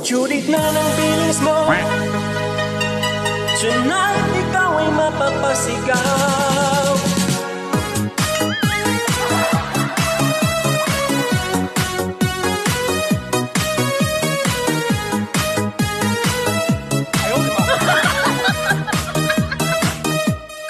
Sulit na ng bilis mo. Tonight, ikaw ay mapapasigaw.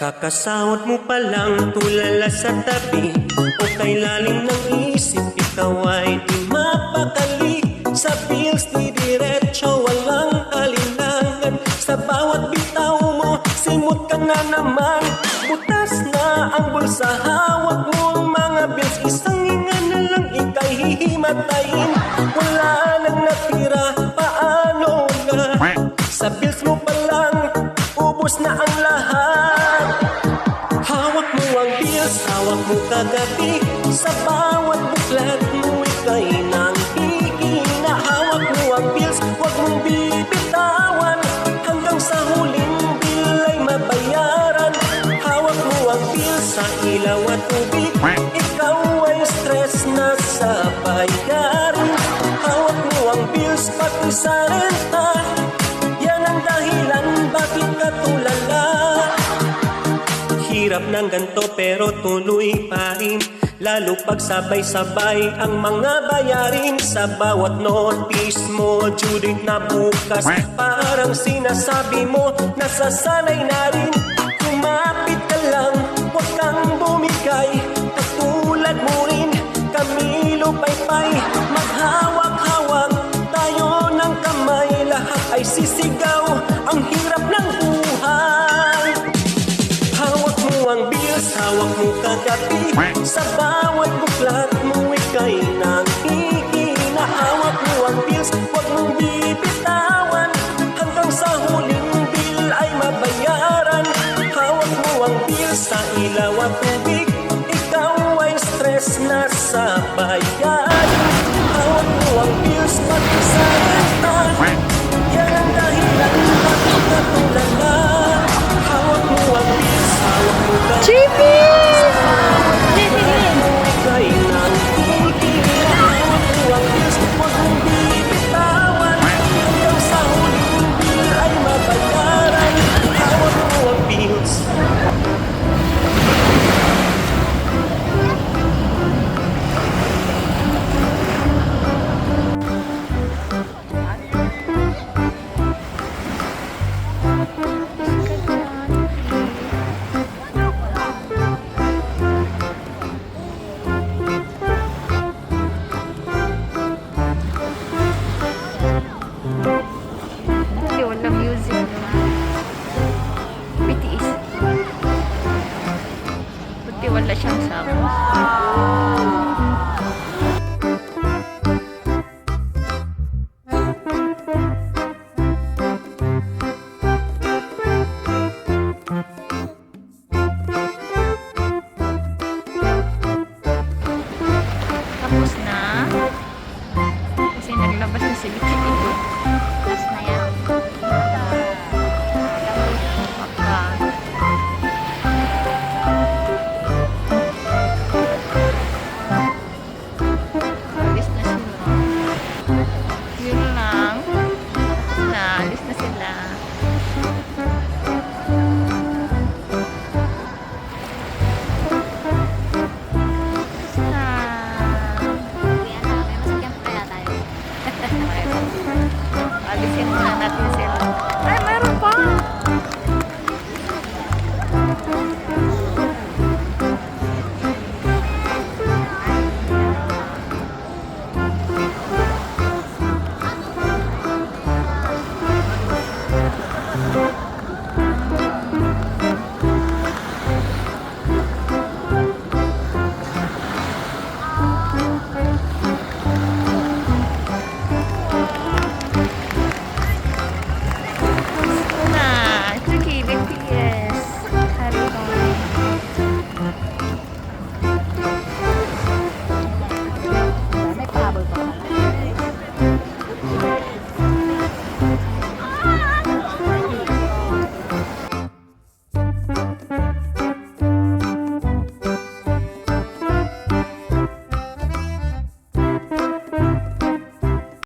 Kakasahod mo palang tulala sa tabi, o kay lalim ng isip, ikaw ay di mapakali. Sa bills di diretso, walang alinlangan. Sa bawat bitaw mo, simot ka na naman. Butas na ang bulsa, hawak mo ang mga bills. Isang hinga na lang, ika'y hihimatayin. Wala nang natira, paano na? Sa bills mo palang, ubos na ang lahat. Hawak mo ang bills, hawak mo kagabi. Sa bawat buklat mo, ika'y nang hihina. Hawak mo ang bills, huwag mong bibitawan. Hanggang sa huling bill ay mabayaran. Hawak mo ang bills sa ilaw at tubig. Ikaw ay stress na sa bayarin. Hawak mo ang bills pati sa renta. Yan ang dahilan bakit ka tulala. Hirap ng ganto pero tuloy pa rin. Lalo pag sabay-sabay ang mga bayarin. Sa bawat notice mo, due date na bukas. Parang sinasabi mo, nasasanay na rin. Kumapit ka lang, huwag kang bumigay. Katulad mo rin, Camilo Paypay. Maghawak-hawak tayo ng kamay. Lahat ay sisigaw, ang hirap ng buhay. Hawak mo ang bills, hawak mo kagabi. Sa bawat buklat mo, ika'y nanghihina. Hawak mo ang bills, huwag mong bibitawan. Hanggang sa huling bill ay mabayaran. Hawak mo ang bills sa ilaw at tubig. Ikaw ay stress na sa bayarin. Hawak mo ang bills pati sa renta. Yan ang dahilan bakit ka tulala. Hawak mo ang bills, hawak mo kagabi. Wala siyang sakos. Tapos na. Kasi naglabas na si Bichi dito. Tapos na yan. Alisin muna natin